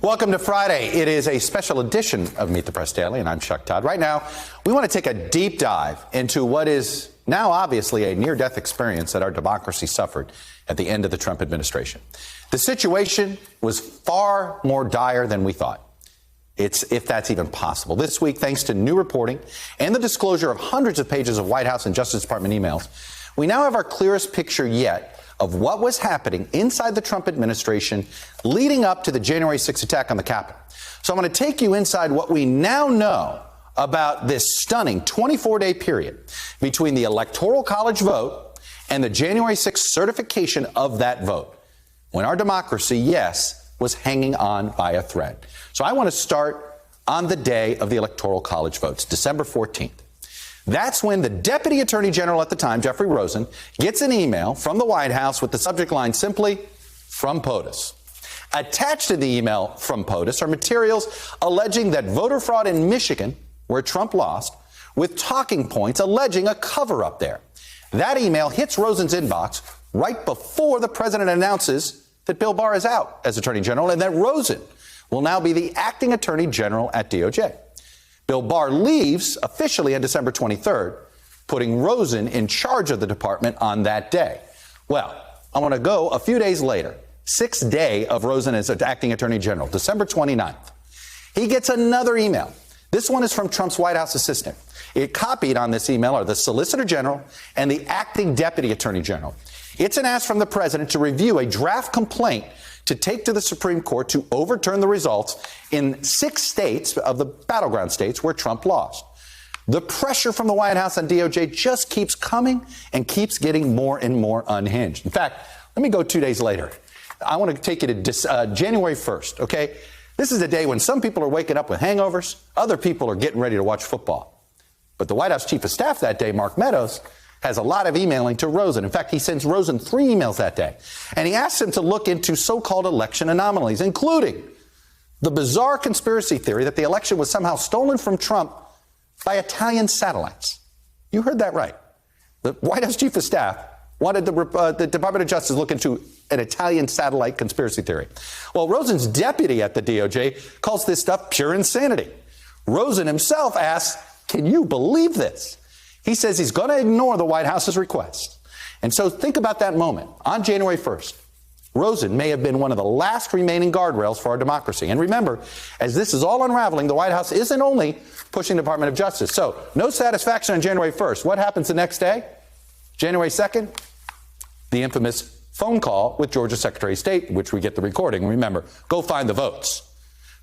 Welcome to Friday. It is a special edition of Meet the Press Daily, and I'm Chuck Todd. Right now, we want to take a deep dive into what is now obviously a near-death experience that our democracy suffered at the end of the Trump administration. The situation was far more dire than we thought. If that's even possible. This week, thanks to new reporting and the disclosure of hundreds of pages of White House and Justice Department emails, we now have our clearest picture yet of what was happening inside the Trump administration leading up to the January 6th attack on the Capitol. So I'm going to take you inside what we now know about this stunning 24-day period between the Electoral College vote and the January 6th certification of that vote, when our democracy, yes, was hanging on by a thread. So I want to start on the day of the Electoral College votes, December 14th. That's when the Deputy Attorney General at the time, Jeffrey Rosen, gets an email from the White House with the subject line simply, "From POTUS." Attached to the email from POTUS are materials alleging that voter fraud in Michigan, where Trump lost, with talking points alleging a cover-up there. That email hits Rosen's inbox right before the president announces that Bill Barr is out as Attorney General and that Rosen will now be the acting Attorney General at DOJ. Bill Barr leaves officially on December 23rd, putting Rosen in charge of the department on that day. Well, I want to go a few days later, sixth day of Rosen as acting Attorney General, December 29th. He gets another email. This one is from Trump's White House assistant. It copied on this email are the Solicitor General and the acting Deputy Attorney General. It's an ask from the president to review a draft complaint to take to the Supreme Court to overturn the results in 6 states of the battleground states where Trump lost. The pressure from the White House on DOJ just keeps coming and keeps getting more and more unhinged. In fact, let me go 2 days later. I want to take you to January 1st, okay? This is a day when some people are waking up with hangovers, other people are getting ready to watch football. But the White House Chief of Staff that day, Mark Meadows, has a lot of emailing to Rosen. In fact, he sends Rosen 3 emails that day. And he asks him to look into so-called election anomalies, including the bizarre conspiracy theory that the election was somehow stolen from Trump by Italian satellites. You heard that right. The White House Chief of Staff wanted the Department of Justice to look into an Italian satellite conspiracy theory. Well, Rosen's deputy at the DOJ calls this stuff pure insanity. Rosen himself asks, "Can you believe this?" He says he's going to ignore the White House's request. And so think about that moment. On January 1st, Rosen may have been one of the last remaining guardrails for our democracy. And remember, as this is all unraveling, the White House isn't only pushing the Department of Justice. So no satisfaction on January 1st. What happens the next day? January 2nd, the infamous phone call with Georgia Secretary of State, which we get the recording. Remember, go find the votes.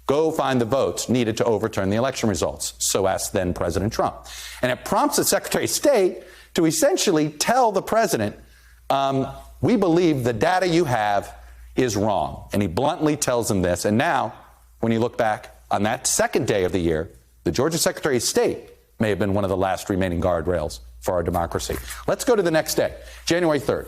Go find the votes needed to overturn the election results, so asked then President Trump. And it prompts the Secretary of State to essentially tell the president, we believe the data you have is wrong. And he bluntly tells him this. And now, when you look back on that second day of the year, the Georgia Secretary of State may have been one of the last remaining guardrails for our democracy. Let's go to the next day, January 3rd.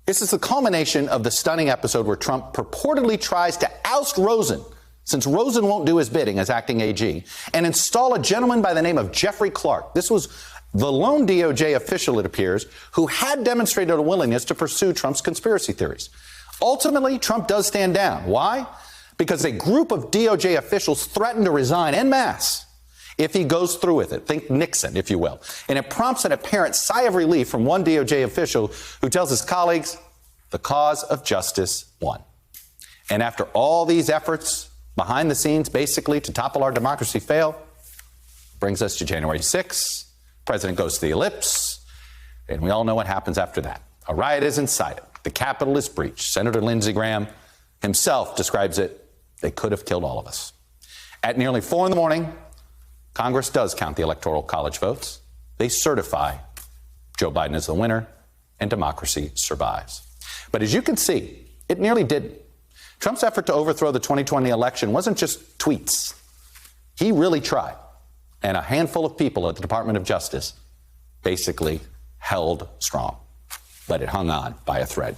This is the culmination of the stunning episode where Trump purportedly tries to oust Rosen, since Rosen won't do his bidding as acting AG, and install a gentleman by the name of Jeffrey Clark. This was the lone DOJ official, it appears, who had demonstrated a willingness to pursue Trump's conspiracy theories. Ultimately, Trump does stand down. Why? Because a group of DOJ officials threatened to resign en masse if he goes through with it. Think Nixon, if you will. And it prompts an apparent sigh of relief from one DOJ official who tells his colleagues, the cause of justice won. And after all these efforts behind the scenes, basically to topple our democracy fail, brings us to January 6th. President goes to the ellipse, and we all know what happens after that. A riot is incited. The Capitol is breached. Senator Lindsey Graham himself describes it. They could have killed all of us. At nearly 4 in the morning, Congress does count the Electoral College votes. They certify Joe Biden as the winner, and democracy survives. But as you can see, it nearly didn't. Trump's effort to overthrow the 2020 election wasn't just tweets. He really tried. And a handful of people at the Department of Justice basically held strong, but it hung on by a thread.